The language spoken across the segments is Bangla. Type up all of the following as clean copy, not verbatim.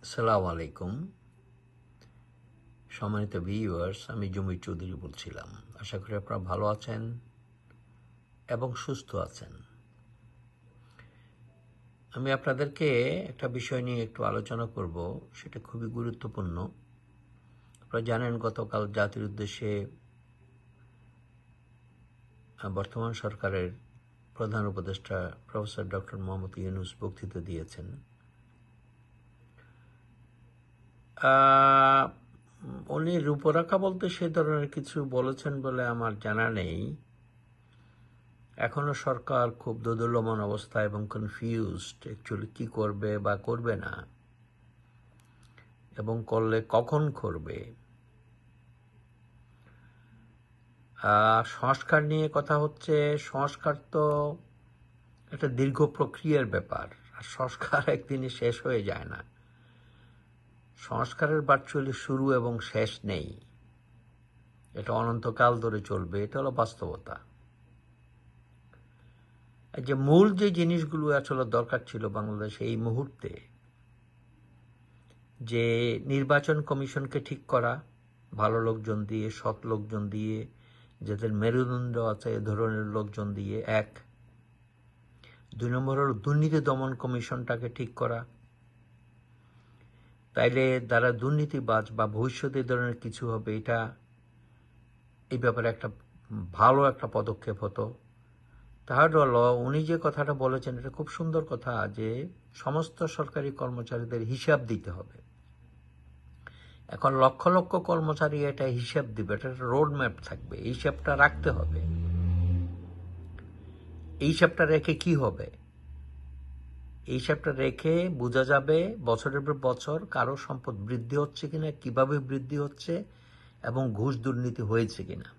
আসসালামু আলাইকুম। সম্মানিত ভিউয়ার্স, আমি জমির চৌধুরী বলছিলাম। আশা করি আপনারা ভালো আছেন এবং সুস্থ আছেন। আমি আপনাদেরকে একটা বিষয় নিয়ে একটু আলোচনা করব, সেটা খুবই গুরুত্বপূর্ণ। আপনারা জানেন গতকাল জাতির উদ্দেশ্যে বর্তমান সরকারের প্রধান উপদেষ্টা প্রফেসর ডক্টর মোহাম্মদ ইউনূস বক্তৃতা দিয়েছেন। উনি রূপরেখা বলতে সে ধরনের কিছু বলেছেন বলে আমার জানা নেই। এখনও সরকার খুব দোদুল্যমান অবস্থা এবং কনফিউজড অ্যাকচুয়ালি কী করবে বা করবে না, এবং করলে কখন করবে। সংস্কার নিয়ে কথা হচ্ছে। সংস্কার তো একটা দীর্ঘ প্রক্রিয়ার ব্যাপার, আর সংস্কার একদিনে শেষ হয়ে যায় না। সংস্কারের ভার্চুয়ালি শুরু এবং শেষ নেই, এটা অনন্তকাল ধরে চলবে। এটা হলো বাস্তবতা। যে মূল যে জিনিসগুলো আসলে দরকার ছিল বাংলাদেশে এই মুহূর্তে, যে নির্বাচন কমিশনকে ঠিক করা, ভালো লোকজন দিয়ে, সৎ লোকজন দিয়ে, যাদের মেরুদণ্ড আছে এ ধরনের লোকজন দিয়ে, এক। 2 নম্বর হলো দুর্নীতি দমন কমিশনটাকে ঠিক করা, তাইলে যারা দুর্নীতিবাজ বা ভবিষ্যতে এই ধরনের কিছু হবে, এটা এই ব্যাপারে একটা ভালো একটা পদক্ষেপ হতো। থার্ড হলো উনি যে কথাটা বলেছেন, এটা খুব সুন্দর কথা, যে সমস্ত সরকারি কর্মচারীদের হিসাব দিতে হবে। এখন লক্ষ লক্ষ কর্মচারী এটা হিসাব দিবে, এটা একটা রোড ম্যাপ থাকবে, এই হিসাবটা রাখতে হবে। এই হিসাবটা রেখে কি হবে? এই হিসাবটা রেখে বোঝা যাবে বছরের পর বছর কারো সম্পদ বৃদ্ধি হচ্ছে কিনা, কিভাবে বৃদ্ধি হচ্ছে, এবং ঘুষ দুর্নীতি হয়েছে কিনা।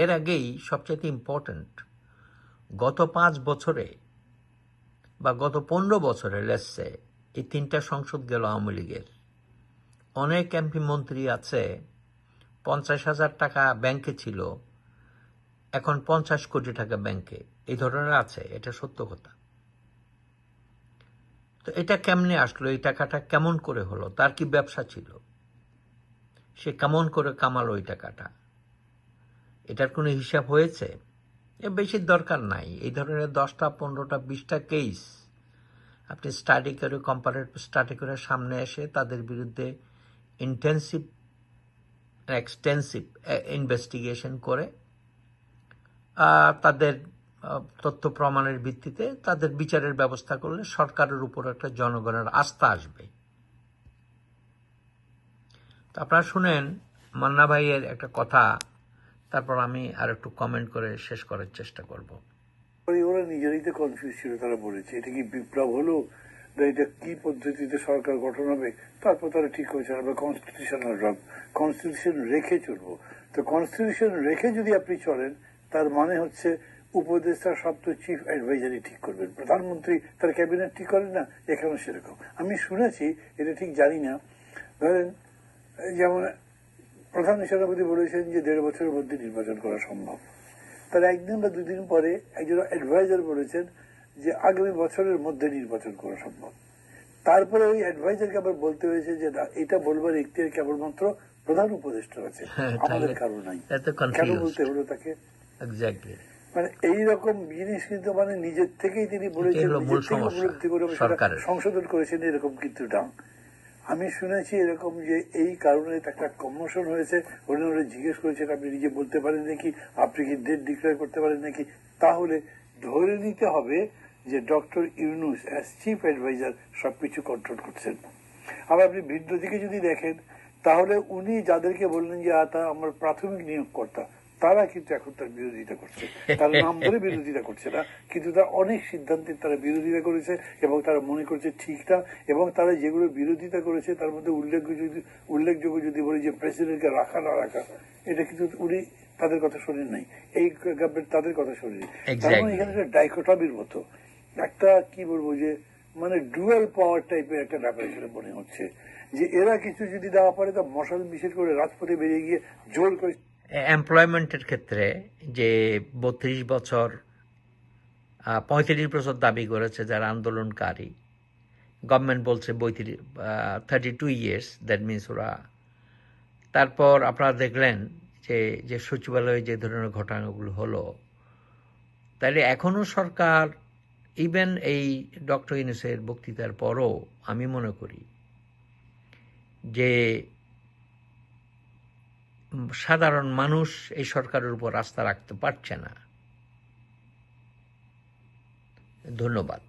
এর আগেই সবচেয়ে ইম্পর্ট্যান্ট, গত 5 বছরে বা গত 15 বছরে লেটসে এই 3টা সংসদ গেল আওয়ামী লীগের, অনেক এমপি মন্ত্রী আছে 50,000 টাকা ব্যাংকে ছিল, এখন 50 কোটি টাকা ব্যাংকে, এই ধরনের আছে। এটা সত্য কথা। তো এটা কেমনে আসলো? এই টাকাটা কেমন করে হলো? তার কি ব্যবসা ছিল? সে কেমন করে কামালো ওই টাকাটা? এটার কোনো হিসাব হয়েছে? বেশি দরকার নাই। এই ধরনের 10টা 15টা 20টা কেস আপনি স্টাডি করে, কম্পারেটিভ স্টাডি করে সামনে এসে তাদের বিরুদ্ধে ইন্টেন্সিভ এক্সটেন্সিভ ইনভেস্টিগেশন করে তাদের তথ্য প্রমাণের ভিত্তিতে তাদের বিচারের ব্যবস্থা করলে সরকারের উপর একটা জনগণের আস্থা আসবে। তো আপনারা শুনেন মান্না ভাইয়ের একটা কথা, তারপর আমি আর একটু কমেন্ট করে শেষ করার চেষ্টা করব। ওরা নিজেরাই তো কনফিউজ ছিল, তারা বলেছে এটা কি বিপ্লব হলো বা এটা কি পদ্ধতিতে সরকার গঠন হবে। তারপর তারা ঠিক করেছেন আমরা কনস্টিটিউশন রেখে চলবো। তো কনস্টিটিউশন রেখে যদি আপনি চলেন, তার মানে হচ্ছে উপদেষ্টা সব তো চিফ অ্যাডভাইজারই ঠিক করবেন, প্রধানমন্ত্রী তার ক্যাবিনেট ঠিক করেন না। এখানেও সেরকম আমি শুনেছি, এটা ঠিক জানি না। ধরেন যেমন প্রধান বিচারপতি বলেছেন যে 1.5 বছরের মধ্যে নির্বাচন করা সম্ভব। তার 1 দিন বা 2 দিন পরে একজন অ্যাডভাইজার বলেছেন যে আগামী বছরের মধ্যে নির্বাচন করা সম্ভব। তারপরে ওই অ্যাডভাইজারকে আবার বলতে হয়েছে যে না, এটা বলবার ইখতিয়ার কেবলমাত্র প্রধান উপদেষ্টার আছে, আমাদের কারো নাই। কেন বলতে হলো তাকে? মানে এইরকম জিনিস কিন্তু মানে নিজের থেকেই তিনি বলেছেন, নিজের থেকে উপলব্ধি করে সংশোধন করেছেন, এরকম কিন্তু না। আমি শুনেছি এরকম যে এই কারণে একটা কমোশন হয়েছে। ওনারা জিজ্ঞেস করেছেন আপনি নিজে বলতে পারেন নাকি, আপনি কি ডেট ডিক্লেয়ার করতে পারেন নাকি। তাহলে ধরে নিতে হবে যে doctor Yunus as chief adviser সবকিছু কন্ট্রোল করছেন। আবার আপনি ভিন্ন দিকে যদি দেখেন, তাহলে উনি যাদেরকে বললেন যে তা আমার প্রাথমিক নিয়োগকর্তা, তারা কিন্তু এখন তার বিরোধিতা করছে। তার নাম ধরে বিরোধিতা করছে না, কিন্তু তার অনেক সিদ্ধান্তের তারা বিরোধিতা করেছে এবং তারা মনে করছে ঠিক না। এবং তারা যেগুলো বিরোধিতা করেছে তার মধ্যে উল্লেখযোগ্য যদি বলি যে প্রেসিডেন্টকে রাখা না রাখা, এটা কিন্তু উনি তাদের কথা শোনেন নাই, এই গভর্নমেন্ট তাদের কথা শোনেনি। তার মানে এখানে একটা ডাইকোটমির মতো একটা কি বলবো যে মানে ডুয়াল পাওয়ার টাইপের একটা ব্যাপার এখানে মনে হচ্ছে, যে এরা কিছু যদি দেওয়া পারে তা মশাল মিছিল করে রাজপথে বেরিয়ে গিয়ে জোর করে। এমপ্লয়মেন্টের ক্ষেত্রে যে 32 বছর 35 বছর দাবি করেছে যারা আন্দোলনকারী, গভর্নমেন্ট বলছে 32 ইয়ার্স, দ্যাট মিনস ওরা। তারপর আপনারা দেখলেন যে যে সচিবালয়ে যে ধরনের ঘটনাগুলো হলো, তাইলে এখনও সরকার, ইভেন এই ডক্টর ইউনূসের বক্তৃতার পরও আমি মনে করি যে সাধারণ মানুষ এই সরকারের উপর আস্থা রাখতে পারছে না। ধন্যবাদ।